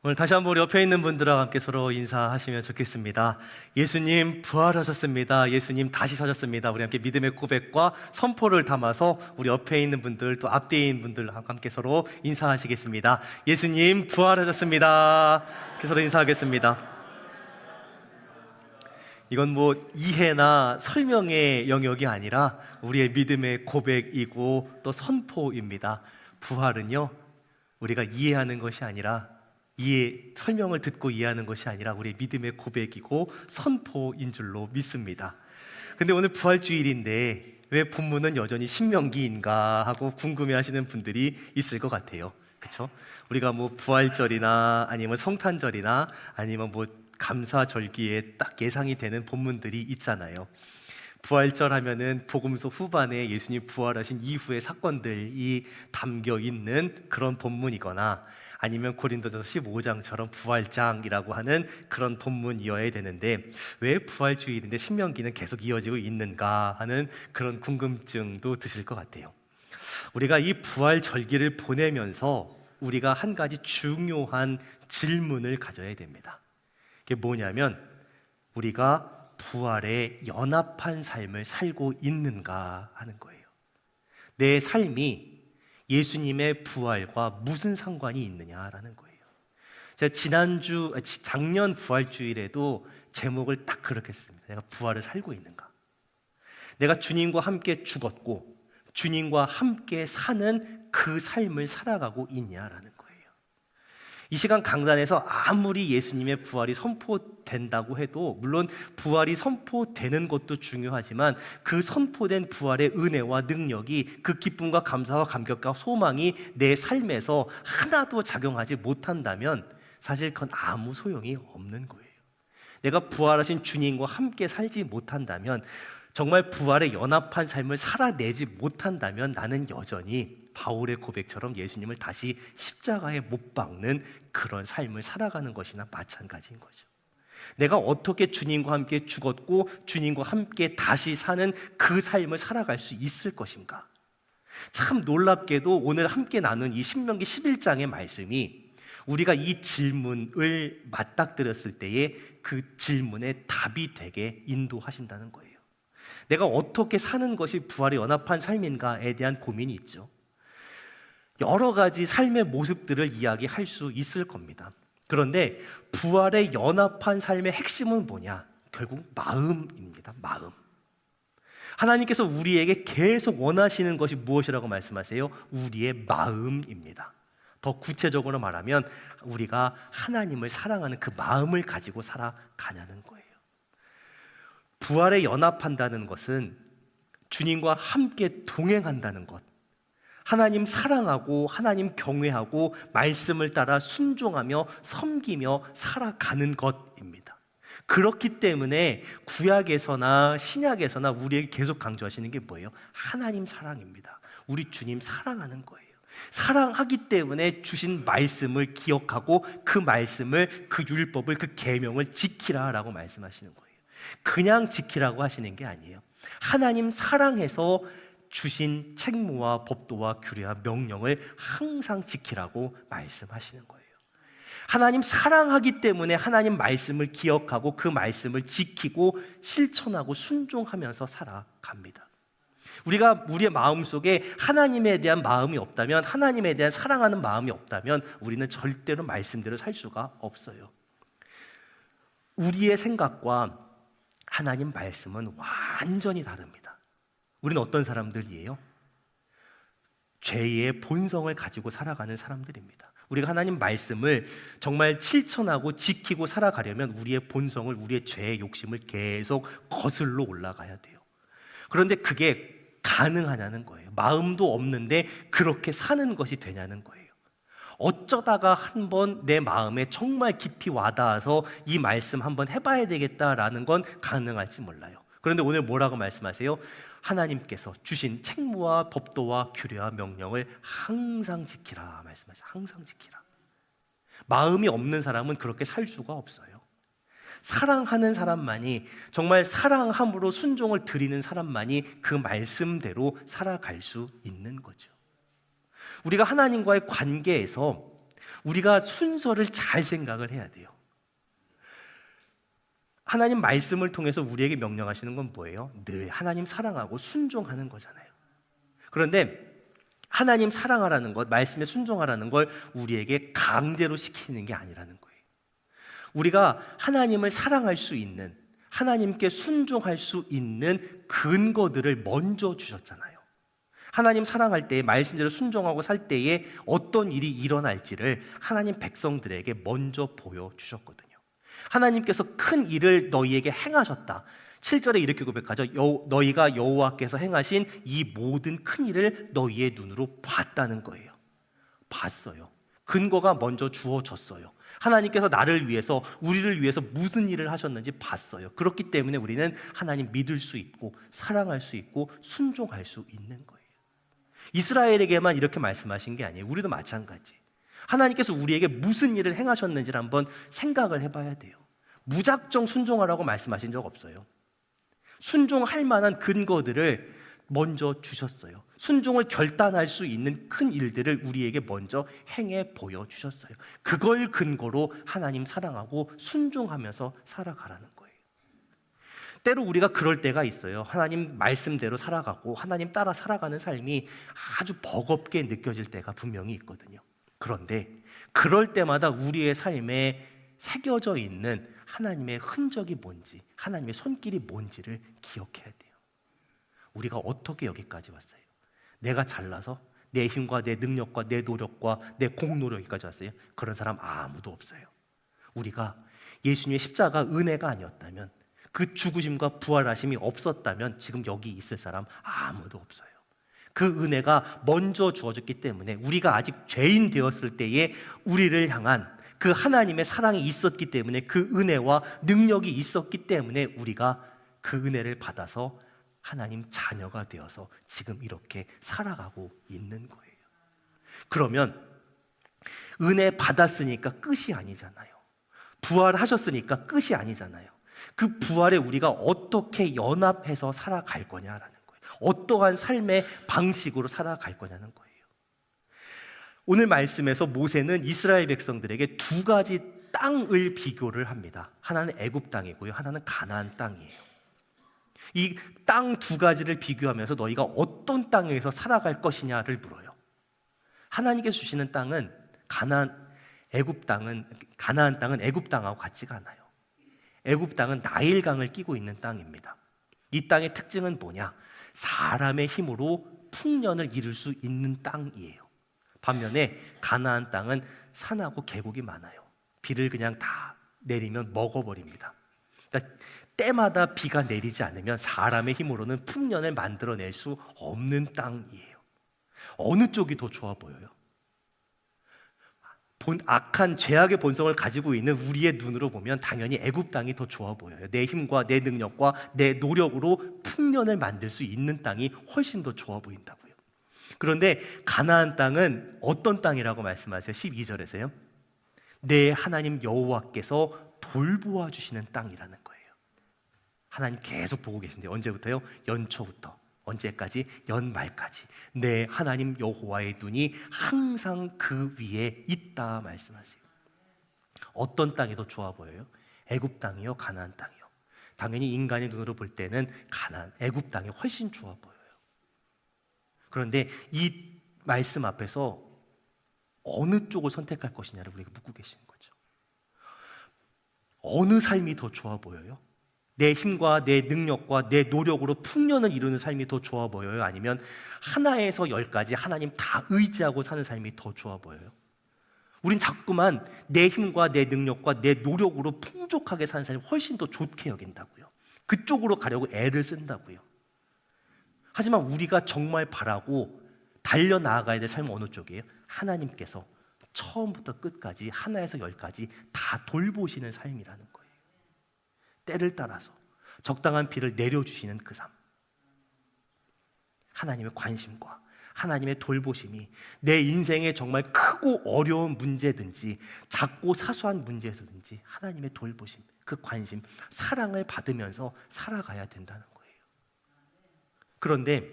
오늘 다시 한번 우리 옆에 있는 분들과 함께 서로 인사하시면 좋겠습니다. 예수님 부활하셨습니다. 예수님 다시 사셨습니다. 우리 함께 믿음의 고백과 선포를 담아서 우리 옆에 있는 분들 또 앞뒤에 있는 분들과 함께 서로 인사하시겠습니다. 예수님 부활하셨습니다. 이렇게 서로 인사하겠습니다. 이건 뭐 이해나 설명의 영역이 아니라 우리의 믿음의 고백이고 또 선포입니다. 부활은요, 우리가 이해하는 것이 아니라 설명을 듣고 이해하는 것이 아니라 우리의 믿음의 고백이고 선포인 줄로 믿습니다. 근데 오늘 부활주일인데 왜 본문은 여전히 신명기인가 하고 궁금해하시는 분들이 있을 것 같아요. 그렇죠? 우리가 뭐 부활절이나 아니면 성탄절이나 아니면 뭐 감사절기에 딱 예상이 되는 본문들이 있잖아요. 부활절 하면은 복음서 후반에 예수님 부활하신 이후의 사건들이 담겨 있는 그런 본문이거나 아니면 고린도전서 15장처럼 부활장이라고 하는 그런 본문이어야 되는데 왜 부활주일인데 신명기는 계속 이어지고 있는가 하는 그런 궁금증도 드실 것 같아요. 우리가 이 부활절기를 보내면서 우리가 한 가지 중요한 질문을 가져야 됩니다. 그게 뭐냐면 우리가 부활에 연합한 삶을 살고 있는가 하는 거예요. 내 삶이 예수님의 부활과 무슨 상관이 있느냐라는 거예요. 제가 작년 부활주일에도 제목을 딱 그렇게 했습니다. 내가 부활을 살고 있는가? 내가 주님과 함께 죽었고 주님과 함께 사는 그 삶을 살아가고 있냐라는 거예요. 이 시간 강단에서 아무리 예수님의 부활이 선포된다고 해도 물론 부활이 선포되는 것도 중요하지만 그 선포된 부활의 은혜와 능력이 그 기쁨과 감사와 감격과 소망이 내 삶에서 하나도 작용하지 못한다면 사실 그건 아무 소용이 없는 거예요. 내가 부활하신 주님과 함께 살지 못한다면 정말 부활에 연합한 삶을 살아내지 못한다면 나는 여전히 바울의 고백처럼 예수님을 다시 십자가에 못 박는 그런 삶을 살아가는 것이나 마찬가지인 거죠. 내가 어떻게 주님과 함께 죽었고 주님과 함께 다시 사는 그 삶을 살아갈 수 있을 것인가? 참 놀랍게도 오늘 함께 나눈 이 신명기 11장의 말씀이 우리가 이 질문을 맞닥뜨렸을 때에 그 질문에 답이 되게 인도하신다는 거예요. 내가 어떻게 사는 것이 부활에 연합한 삶인가에 대한 고민이 있죠. 여러 가지 삶의 모습들을 이야기할 수 있을 겁니다. 그런데 부활에 연합한 삶의 핵심은 뭐냐? 결국 마음입니다. 마음. 하나님께서 우리에게 계속 원하시는 것이 무엇이라고 말씀하세요? 우리의 마음입니다. 더 구체적으로 말하면 우리가 하나님을 사랑하는 그 마음을 가지고 살아가냐는 거예요. 부활에 연합한다는 것은 주님과 함께 동행한다는 것, 하나님 사랑하고 하나님 경외하고 말씀을 따라 순종하며 섬기며 살아가는 것입니다. 그렇기 때문에 구약에서나 신약에서나 우리에게 계속 강조하시는 게 뭐예요? 하나님 사랑입니다. 우리 주님 사랑하는 거예요. 사랑하기 때문에 주신 말씀을 기억하고 그 말씀을, 그 율법을, 그 계명을 지키라라고 말씀하시는 거예요. 그냥 지키라고 하시는 게 아니에요. 하나님 사랑해서 주신 책무와 법도와 규례와 명령을 항상 지키라고 말씀하시는 거예요. 하나님 사랑하기 때문에 하나님 말씀을 기억하고 그 말씀을 지키고 실천하고 순종하면서 살아갑니다. 우리가 우리의 마음속에 하나님에 대한 마음이 없다면, 하나님에 대한 사랑하는 마음이 없다면 우리는 절대로 말씀대로 살 수가 없어요. 우리의 생각과 하나님 말씀은 완전히 다릅니다. 우리는 어떤 사람들이에요? 죄의 본성을 가지고 살아가는 사람들입니다. 우리가 하나님 말씀을 정말 실천하고 지키고 살아가려면 우리의 본성을, 우리의 죄의 욕심을 계속 거슬러 올라가야 돼요. 그런데 그게 가능하냐는 거예요. 마음도 없는데 그렇게 사는 것이 되냐는 거예요. 어쩌다가 한번 내 마음에 정말 깊이 와닿아서 이 말씀 한번 해봐야 되겠다라는 건 가능할지 몰라요. 그런데 오늘 뭐라고 말씀하세요? 하나님께서 주신 책무와 법도와 규례와 명령을 항상 지키라 말씀하세요. 항상 지키라. 마음이 없는 사람은 그렇게 살 수가 없어요. 사랑하는 사람만이, 정말 사랑함으로 순종을 드리는 사람만이 그 말씀대로 살아갈 수 있는 거죠. 우리가 하나님과의 관계에서 우리가 순서를 잘 생각을 해야 돼요. 하나님 말씀을 통해서 우리에게 명령하시는 건 뭐예요? 늘 하나님 사랑하고 순종하는 거잖아요. 그런데 하나님 사랑하라는 것, 말씀에 순종하라는 걸 우리에게 강제로 시키는 게 아니라는 거예요. 우리가 하나님을 사랑할 수 있는, 하나님께 순종할 수 있는 근거들을 먼저 주셨잖아요. 하나님 사랑할 때에, 말씀대로 순종하고 살 때에 어떤 일이 일어날지를 하나님 백성들에게 먼저 보여주셨거든요. 하나님께서 큰 일을 너희에게 행하셨다. 7절에 이렇게 고백하죠. 너희가 여호와께서 행하신 이 모든 큰 일을 너희의 눈으로 봤다는 거예요. 봤어요. 근거가 먼저 주어졌어요. 하나님께서 나를 위해서, 우리를 위해서 무슨 일을 하셨는지 봤어요. 그렇기 때문에 우리는 하나님 믿을 수 있고 사랑할 수 있고 순종할 수 있는 거예요. 이스라엘에게만 이렇게 말씀하신 게 아니에요. 우리도 마찬가지. 하나님께서 우리에게 무슨 일을 행하셨는지를 한번 생각을 해봐야 돼요. 무작정 순종하라고 말씀하신 적 없어요. 순종할 만한 근거들을 먼저 주셨어요. 순종을 결단할 수 있는 큰 일들을 우리에게 먼저 행해 보여주셨어요. 그걸 근거로 하나님 사랑하고 순종하면서 살아가라는 거예요. 때로 우리가 그럴 때가 있어요. 하나님 말씀대로 살아가고 하나님 따라 살아가는 삶이 아주 버겁게 느껴질 때가 분명히 있거든요. 그런데 그럴 때마다 우리의 삶에 새겨져 있는 하나님의 흔적이 뭔지, 하나님의 손길이 뭔지를 기억해야 돼요. 우리가 어떻게 여기까지 왔어요? 내가 잘나서 내 힘과 내 능력과 내 노력과 내 공노력까지 왔어요? 그런 사람 아무도 없어요. 우리가 예수님의 십자가 은혜가 아니었다면, 그 죽으심과 부활하심이 없었다면 지금 여기 있을 사람 아무도 없어요. 그 은혜가 먼저 주어졌기 때문에 우리가 아직 죄인 되었을 때에 우리를 향한 그 하나님의 사랑이 있었기 때문에, 그 은혜와 능력이 있었기 때문에 우리가 그 은혜를 받아서 하나님 자녀가 되어서 지금 이렇게 살아가고 있는 거예요. 그러면 은혜 받았으니까 끝이 아니잖아요. 부활하셨으니까 끝이 아니잖아요. 그 부활에 우리가 어떻게 연합해서 살아갈 거냐라는 거예요. 어떠한 삶의 방식으로 살아갈 거냐는 거예요. 오늘 말씀에서 모세는 이스라엘 백성들에게 두 가지 땅을 비교를 합니다. 하나는 애굽 땅이고요, 하나는 가나안 땅이에요. 이 땅 두 가지를 비교하면서 너희가 어떤 땅에서 살아갈 것이냐를 물어요. 하나님께서 주시는 땅은 가나안 땅은 애굽 땅하고 같지가 않아요. 애굽 땅은 나일강을 끼고 있는 땅입니다. 이 땅의 특징은 뭐냐? 사람의 힘으로 풍년을 이룰 수 있는 땅이에요. 반면에 가나안 땅은 산하고 계곡이 많아요. 비를 그냥 다 내리면 먹어버립니다. 그러니까 때마다 비가 내리지 않으면 사람의 힘으로는 풍년을 만들어낼 수 없는 땅이에요. 어느 쪽이 더 좋아 보여요? 악한 죄악의 본성을 가지고 있는 우리의 눈으로 보면 당연히 애굽 땅이 더 좋아 보여요. 내 힘과 내 능력과 내 노력으로 풍년을 만들 수 있는 땅이 훨씬 더 좋아 보인다고요. 그런데 가나안 땅은 어떤 땅이라고 말씀하세요? 12절에서요. 내 하나님 여호와께서 돌보아 주시는 땅이라는 거예요. 하나님 계속 보고 계신데 언제부터요? 연초부터 언제까지? 연말까지 내 하나님 여호와의 눈이 항상 그 위에 있다 말씀하세요. 어떤 땅이 더 좋아 보여요? 애굽 땅이요, 가나안 땅이요? 당연히 인간의 눈으로 볼 때는 애굽 땅이 훨씬 좋아 보여요. 그런데 이 말씀 앞에서 어느 쪽을 선택할 것이냐를 우리가 묻고 계시는 거죠. 어느 삶이 더 좋아 보여요? 내 힘과 내 능력과 내 노력으로 풍년을 이루는 삶이 더 좋아 보여요? 아니면 하나에서 열까지 하나님 다 의지하고 사는 삶이 더 좋아 보여요? 우린 자꾸만 내 힘과 내 능력과 내 노력으로 풍족하게 사는 삶이 훨씬 더 좋게 여긴다고요. 그쪽으로 가려고 애를 쓴다고요. 하지만 우리가 정말 바라고 달려나가야 될 삶은 어느 쪽이에요? 하나님께서 처음부터 끝까지 하나에서 열까지 다 돌보시는 삶이라는 거예요. 때를 따라서 적당한 비를 내려주시는 그 삶, 하나님의 관심과 하나님의 돌보심이 내 인생에 정말 크고 어려운 문제든지 작고 사소한 문제에서든지 하나님의 돌보심, 그 관심, 사랑을 받으면서 살아가야 된다는 거예요. 그런데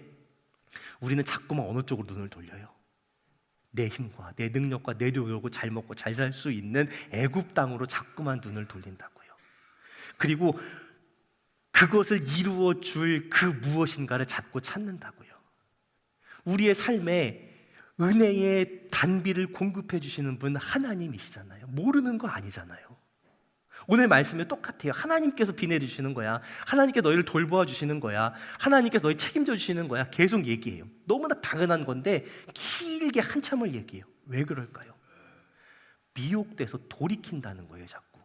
우리는 자꾸만 어느 쪽으로 눈을 돌려요? 내 힘과 내 능력과 내 노력으로 잘 먹고 잘 살 수 있는 애굽 땅으로 자꾸만 눈을 돌린다고요. 그리고 그것을 이루어 줄 그 무엇인가를 자꾸 찾는다고요. 우리의 삶에 은혜의 단비를 공급해 주시는 분 하나님이시잖아요. 모르는 거 아니잖아요. 오늘 말씀에 똑같아요. 하나님께서 비 내려주시는 거야. 하나님께서 너희를 돌보아 주시는 거야. 하나님께서 너희 책임져 주시는 거야. 계속 얘기해요. 너무나 당연한 건데 길게 한참을 얘기해요. 왜 그럴까요? 미혹돼서 돌이킨다는 거예요. 자꾸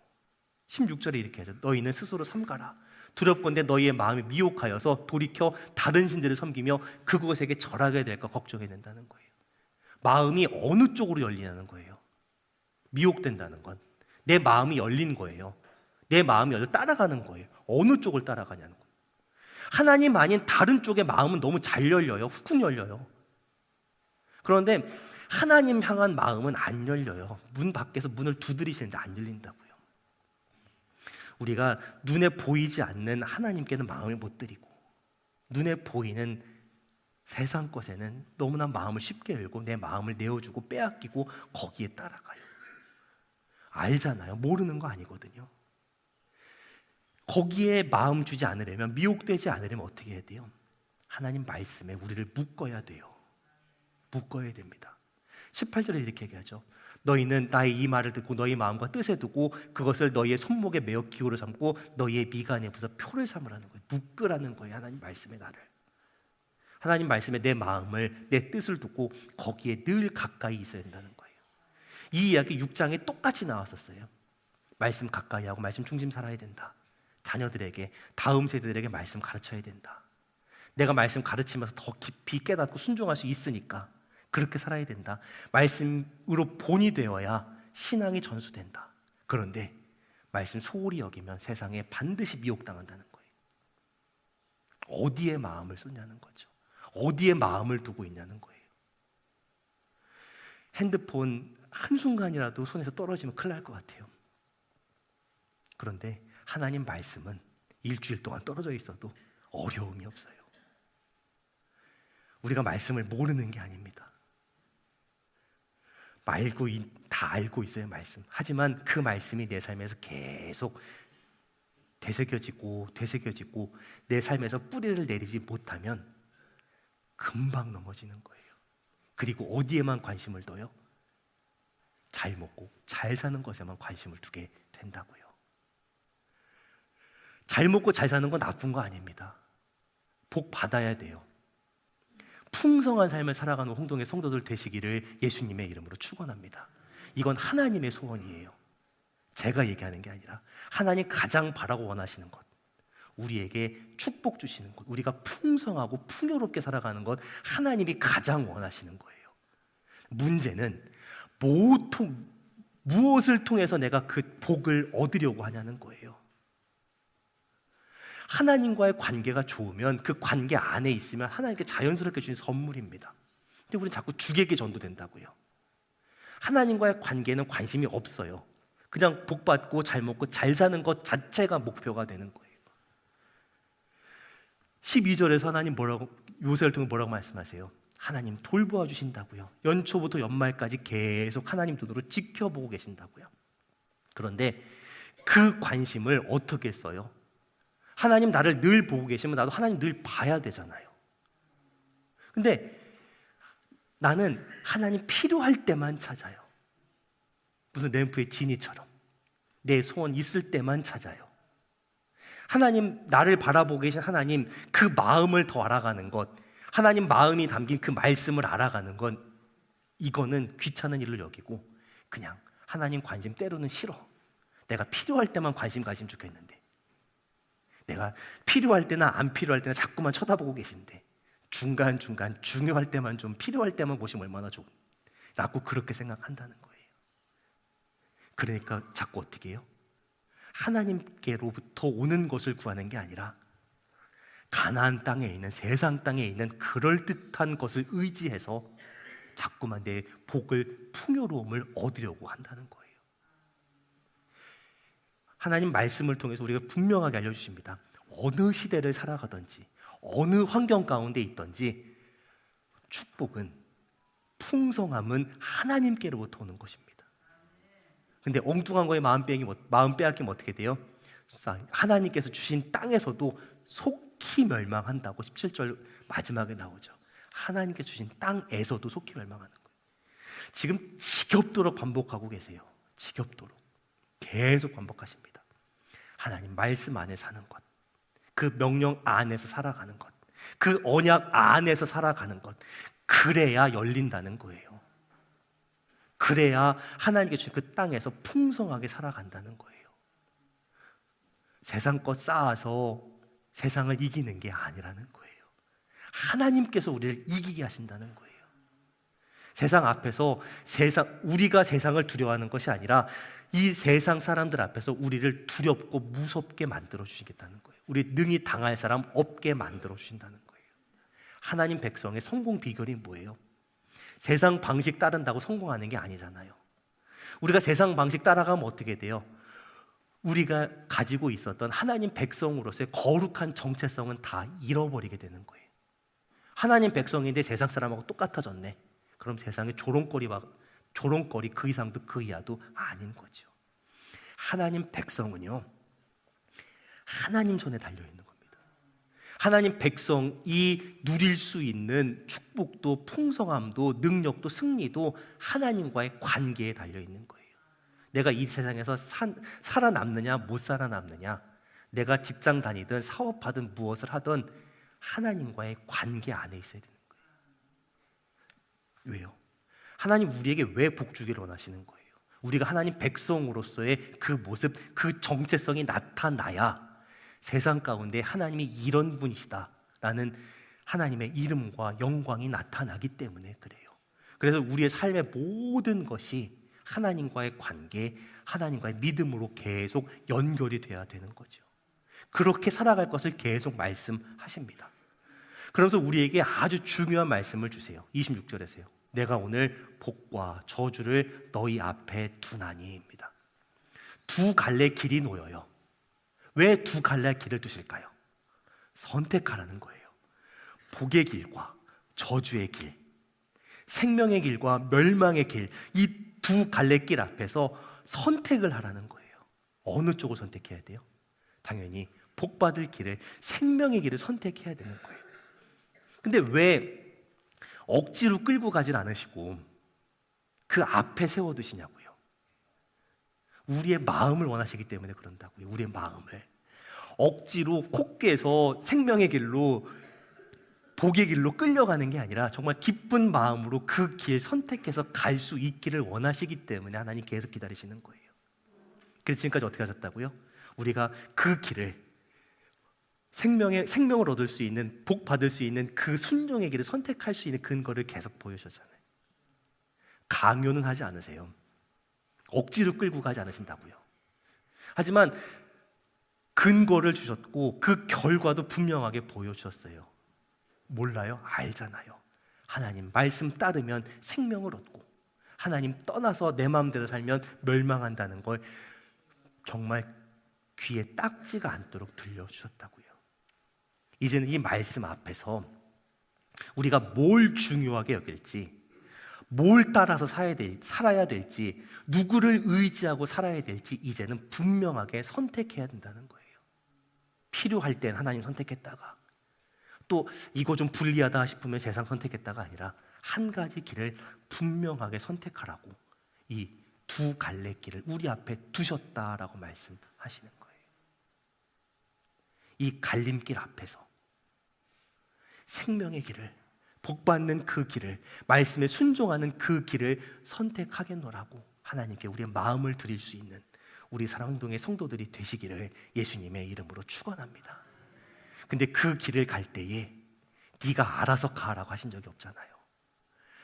16절에 이렇게 하죠. 너희는 스스로 삼가라. 두렵건대 너희의 마음이 미혹하여서 돌이켜 다른 신들을 섬기며 그곳에게 절하게 될까 걱정이 된다는 거예요. 마음이 어느 쪽으로 열리냐는 거예요. 미혹된다는 건 내 마음이 열린 거예요. 내 마음이 열려 따라가는 거예요. 어느 쪽을 따라가냐는 거예요. 하나님 아닌 다른 쪽의 마음은 너무 잘 열려요. 훅 열려요. 그런데 하나님 향한 마음은 안 열려요. 문 밖에서 문을 두드리시는데 안 열린다고요. 우리가 눈에 보이지 않는 하나님께는 마음을 못 드리고 눈에 보이는 세상 것에는 너무나 마음을 쉽게 열고 내 마음을 내어주고 빼앗기고 거기에 따라가요. 알잖아요. 모르는 거 아니거든요. 거기에 마음 주지 않으려면, 미혹되지 않으려면 어떻게 해야 돼요? 하나님 말씀에 우리를 묶어야 돼요. 묶어야 됩니다. 18절에 이렇게 얘기하죠. 너희는 나의 이 말을 듣고 너희 마음과 뜻에 두고 그것을 너희의 손목에 메어 기호로 삼고 너희의 미간에 부서 표를 삼으라는 거예요. 묶으라는 거예요. 하나님 말씀에 나를. 하나님 말씀에 내 마음을, 내 뜻을 두고 거기에 늘 가까이 있어야 된다는 거예요. 이 이야기 6장에 똑같이 나왔었어요. 말씀 가까이 하고 말씀 중심 살아야 된다. 자녀들에게, 다음 세대들에게 말씀 가르쳐야 된다. 내가 말씀 가르치면서 더 깊이 깨닫고 순종할 수 있으니까 그렇게 살아야 된다. 말씀으로 본이 되어야 신앙이 전수된다. 그런데 말씀 소홀히 여기면 세상에 반드시 미혹당한다는 거예요. 어디에 마음을 쏟냐는 거죠. 어디에 마음을 두고 있냐는 거예요. 핸드폰 한순간이라도 손에서 떨어지면 큰일 날 것 같아요. 그런데 하나님 말씀은 일주일 동안 떨어져 있어도 어려움이 없어요. 우리가 말씀을 모르는 게 아닙니다. 다 알고 있어요, 말씀. 하지만 그 말씀이 내 삶에서 계속 되새겨지고 내 삶에서 뿌리를 내리지 못하면 금방 넘어지는 거예요. 그리고 어디에만 관심을 둬요? 잘 먹고 잘 사는 것에만 관심을 두게 된다고요. 잘 먹고 잘 사는 건 나쁜 거 아닙니다. 복 받아야 돼요. 풍성한 삶을 살아가는 홍동의 성도들 되시기를 예수님의 이름으로 축원합니다. 이건 하나님의 소원이에요. 제가 얘기하는 게 아니라 하나님 가장 바라고 원하시는 것, 우리에게 축복 주시는 것, 우리가 풍성하고 풍요롭게 살아가는 것, 하나님이 가장 원하시는 거예요. 문제는 무엇을 통해서 내가 그 복을 얻으려고 하냐는 거예요. 하나님과의 관계가 좋으면 그 관계 안에 있으면 하나님께 자연스럽게 주신 선물입니다. 근데 우리는 자꾸 주객이 전도된다고요. 하나님과의 관계는 관심이 없어요. 그냥 복 받고 잘 먹고 잘 사는 것 자체가 목표가 되는 거예요. 12절에서 하나님 요새를 통해 뭐라고 말씀하세요? 하나님 돌보아 주신다고요. 연초부터 연말까지 계속 하나님 눈으로 지켜보고 계신다고요. 그런데 그 관심을 어떻게 써요? 하나님 나를 늘 보고 계시면 나도 하나님 늘 봐야 되잖아요. 근데 나는 하나님 필요할 때만 찾아요. 무슨 램프의 진이처럼 내 소원 있을 때만 찾아요. 하나님, 나를 바라보고 계신 하나님, 그 마음을 더 알아가는 것, 하나님 마음이 담긴 그 말씀을 알아가는 건, 이거는 귀찮은 일로 여기고 그냥 하나님 관심 때로는 싫어. 내가 필요할 때만 관심 가지면 좋겠는데, 내가 필요할 때나 안 필요할 때나 자꾸만 쳐다보고 계신데 중간중간 중요할 때만, 좀 필요할 때만 보시면 얼마나 좋은, 라고 그렇게 생각한다는 거예요. 그러니까 자꾸 어떻게 해요? 하나님께로부터 오는 것을 구하는 게 아니라 가나안 땅에 있는, 세상 땅에 있는 그럴듯한 것을 의지해서 자꾸만 내 복을, 풍요로움을 얻으려고 한다는 거예요. 하나님 말씀을 통해서 우리가 분명하게 알려주십니다. 어느 시대를 살아가든지 어느 환경 가운데 있든지 축복은 풍성함은 하나님께로부터 오는 것입니다. 근데 엉뚱한 거에 마음 빼앗기면 어떻게 돼요? 하나님께서 주신 땅에서도 속히 멸망한다고 17절 마지막에 나오죠. 하나님께서 주신 땅에서도 속히 멸망하는 거예요. 지금 지겹도록 반복하고 계세요. 지겹도록 계속 반복하십니다. 하나님 말씀 안에 사는 것, 그 명령 안에서 살아가는 것, 그 언약 안에서 살아가는 것, 그래야 열린다는 거예요. 그래야 하나님께 주신 그 땅에서 풍성하게 살아간다는 거예요. 세상 것 쌓아서 세상을 이기는 게 아니라는 거예요. 하나님께서 우리를 이기게 하신다는 거예요. 세상 앞에서 우리가 세상을 두려워하는 것이 아니라 이 세상 사람들 앞에서 우리를 두렵고 무섭게 만들어 주시겠다는 거예요. 우리 능히 당할 사람 없게 만들어 주신다는 거예요. 하나님 백성의 성공 비결이 뭐예요? 세상 방식 따른다고 성공하는 게 아니잖아요. 우리가 세상 방식 따라가면 어떻게 돼요? 우리가 가지고 있었던 하나님 백성으로서의 거룩한 정체성은 다 잃어버리게 되는 거예요. 하나님 백성인데 세상 사람하고 똑같아졌네. 그럼 세상에 조롱거리 그 이상도 그 이하도 아닌 거죠. 하나님 백성은요, 하나님 손에 달려있는 겁니다. 하나님 백성이 누릴 수 있는 축복도 풍성함도 능력도 승리도 하나님과의 관계에 달려있는 거예요. 내가 이 세상에서 살아남느냐 못 살아남느냐, 내가 직장 다니든 사업하든 무엇을 하든 하나님과의 관계 안에 있어야 되는 거예요. 왜요? 하나님 우리에게 왜 복 주기를 원하시는 거예요? 우리가 하나님 백성으로서의 그 모습, 그 정체성이 나타나야 세상 가운데 하나님이 이런 분이시다라는 하나님의 이름과 영광이 나타나기 때문에 그래요. 그래서 우리의 삶의 모든 것이 하나님과의 관계, 하나님과의 믿음으로 계속 연결이 돼야 되는 거죠. 그렇게 살아갈 것을 계속 말씀하십니다. 그러면서 우리에게 아주 중요한 말씀을 주세요. 26절에서요. 내가 오늘 복과 저주를 너희 앞에 두나니입니다. 두 갈래 길이 놓여요. 왜 두 갈래 길을 두실까요? 선택하라는 거예요. 복의 길과 저주의 길, 생명의 길과 멸망의 길, 이 두 갈래 길 앞에서 선택을 하라는 거예요. 어느 쪽을 선택해야 돼요? 당연히 복받을 길을, 생명의 길을 선택해야 되는 거예요. 근데 왜 억지로 끌고 가질 않으시고 그 앞에 세워두시냐고요? 우리의 마음을 원하시기 때문에 그런다고요. 우리의 마음을 억지로 콧대에서 생명의 길로, 복의 길로 끌려가는 게 아니라 정말 기쁜 마음으로 그 길 선택해서 갈 수 있기를 원하시기 때문에 하나님 계속 기다리시는 거예요. 그래서 지금까지 어떻게 하셨다고요? 우리가 그 길을, 생명을 얻을 수 있는, 복 받을 수 있는 그 순종의 길을 선택할 수 있는 근거를 계속 보여주셨잖아요. 강요는 하지 않으세요. 억지로 끌고 가지 않으신다고요. 하지만 근거를 주셨고 그 결과도 분명하게 보여주셨어요. 몰라요? 알잖아요. 하나님 말씀 따르면 생명을 얻고 하나님 떠나서 내 마음대로 살면 멸망한다는 걸 정말 귀에 딱지가 않도록 들려주셨다고요. 이제는 이 말씀 앞에서 우리가 뭘 중요하게 여길지, 뭘 따라서 살아야 될지, 누구를 의지하고 살아야 될지 이제는 분명하게 선택해야 된다는 거예요. 필요할 땐 하나님 선택했다가 또 이거 좀 불리하다 싶으면 세상 선택했다가 아니라 한 가지 길을 분명하게 선택하라고 이 두 갈래 길을 우리 앞에 두셨다라고 말씀하시는 거예요. 이 갈림길 앞에서 생명의 길을, 복받는 그 길을, 말씀에 순종하는 그 길을 선택하겠노라고 하나님께 우리의 마음을 드릴 수 있는 우리 사랑동의 성도들이 되시기를 예수님의 이름으로 축원합니다. 근데 그 길을 갈 때에 네가 알아서 가라고 하신 적이 없잖아요.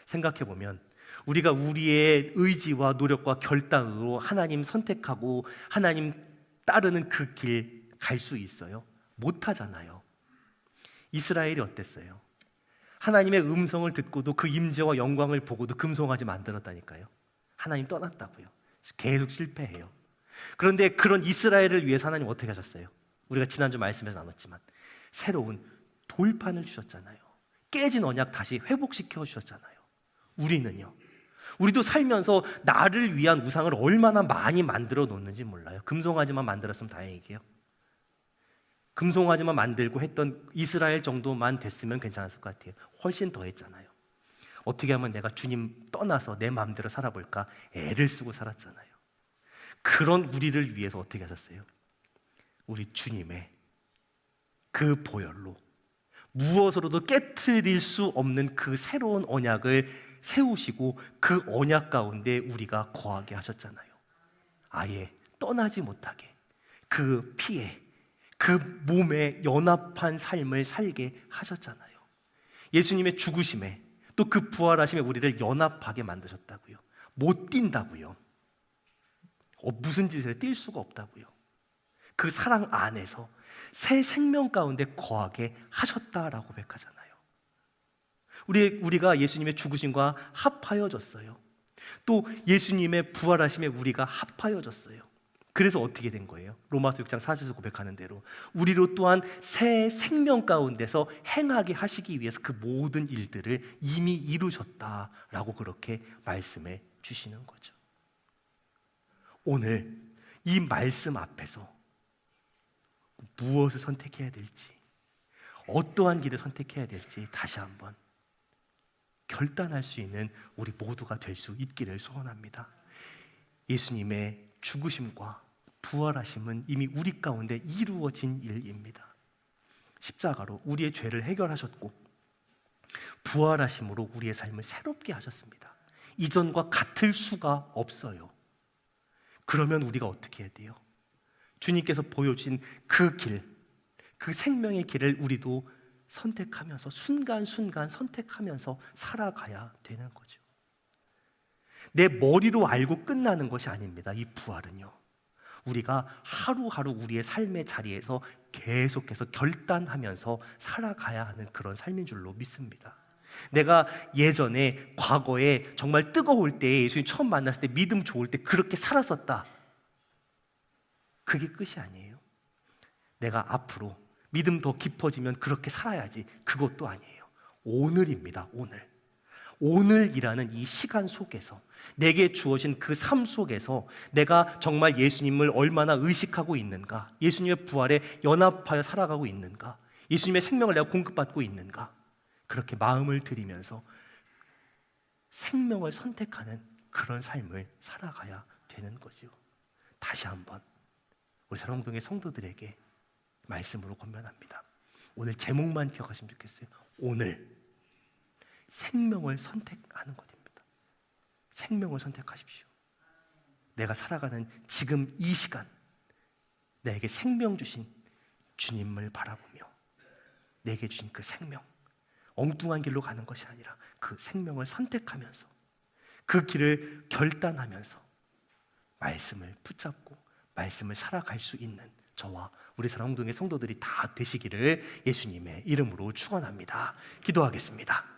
생각해보면 우리가 우리의 의지와 노력과 결단으로 하나님 선택하고 하나님 따르는 그 길 갈 수 있어요? 못하잖아요. 이스라엘이 어땠어요? 하나님의 음성을 듣고도 그 임재와 영광을 보고도 금송아지 만들었다니까요. 하나님 떠났다고요. 계속 실패해요. 그런데 그런 이스라엘을 위해서 하나님 어떻게 하셨어요? 우리가 지난주 말씀에서 나눴지만 새로운 돌판을 주셨잖아요. 깨진 언약 다시 회복시켜 주셨잖아요. 우리는요. 우리도 살면서 나를 위한 우상을 얼마나 많이 만들어 놓는지 몰라요. 금송아지만 만들었으면 다행이게요. 금송아지만 만들고 했던 이스라엘 정도만 됐으면 괜찮았을 것 같아요. 훨씬 더 했잖아요. 어떻게 하면 내가 주님 떠나서 내 마음대로 살아볼까 애를 쓰고 살았잖아요. 그런 우리를 위해서 어떻게 하셨어요? 우리 주님의 그 보혈로 무엇으로도 깨트릴 수 없는 그 새로운 언약을 세우시고 그 언약 가운데 우리가 거하게 하셨잖아요. 아예 떠나지 못하게 그 피에 그 몸에 연합한 삶을 살게 하셨잖아요. 예수님의 죽으심에 또 그 부활하심에 우리를 연합하게 만드셨다고요. 못 뛴다고요. 무슨 짓을 뛸 수가 없다고요. 그 사랑 안에서 새 생명 가운데 거하게 하셨다라고 고백하잖아요. 우리가 예수님의 죽으심과 합하여졌어요. 또 예수님의 부활하심에 우리가 합하여졌어요. 그래서 어떻게 된 거예요? 로마서 6장 4절에서 고백하는 대로 우리로 또한 새 생명 가운데서 행하게 하시기 위해서 그 모든 일들을 이미 이루셨다라고 그렇게 말씀해 주시는 거죠. 오늘 이 말씀 앞에서 무엇을 선택해야 될지, 어떠한 길을 선택해야 될지 다시 한번 결단할 수 있는 우리 모두가 될 수 있기를 소원합니다. 예수님의 죽으심과 부활하심은 이미 우리 가운데 이루어진 일입니다. 십자가로 우리의 죄를 해결하셨고 부활하심으로 우리의 삶을 새롭게 하셨습니다. 이전과 같을 수가 없어요. 그러면 우리가 어떻게 해야 돼요? 주님께서 보여주신 그 길, 그 생명의 길을 우리도 선택하면서 순간순간 선택하면서 살아가야 되는 거죠. 내 머리로 알고 끝나는 것이 아닙니다. 이 부활은요, 우리가 하루하루 우리의 삶의 자리에서 계속해서 결단하면서 살아가야 하는 그런 삶인 줄로 믿습니다. 내가 예전에 과거에 정말 뜨거울 때 예수님 처음 만났을 때 믿음 좋을 때 그렇게 살았었다, 그게 끝이 아니에요. 내가 앞으로 믿음 더 깊어지면 그렇게 살아야지, 그것도 아니에요. 오늘입니다. 오늘이라는 이 시간 속에서 내게 주어진 그 삶 속에서 내가 정말 예수님을 얼마나 의식하고 있는가, 예수님의 부활에 연합하여 살아가고 있는가, 예수님의 생명을 내가 공급받고 있는가, 그렇게 마음을 들이면서 생명을 선택하는 그런 삶을 살아가야 되는 거죠. 다시 한번 우리 사랑동의 성도들에게 말씀으로 권면합니다. 오늘 제목만 기억하시면 좋겠어요. 오늘 생명을 선택하는 것입니다. 생명을 선택하십시오. 내가 살아가는 지금 이 시간, 내게 생명 주신 주님을 바라보며 내게 주신 그 생명, 엉뚱한 길로 가는 것이 아니라 그 생명을 선택하면서 그 길을 결단하면서 말씀을 붙잡고 말씀을 살아갈 수 있는 저와 우리 사랑동의 성도들이 다 되시기를 예수님의 이름으로 축원합니다. 기도하겠습니다.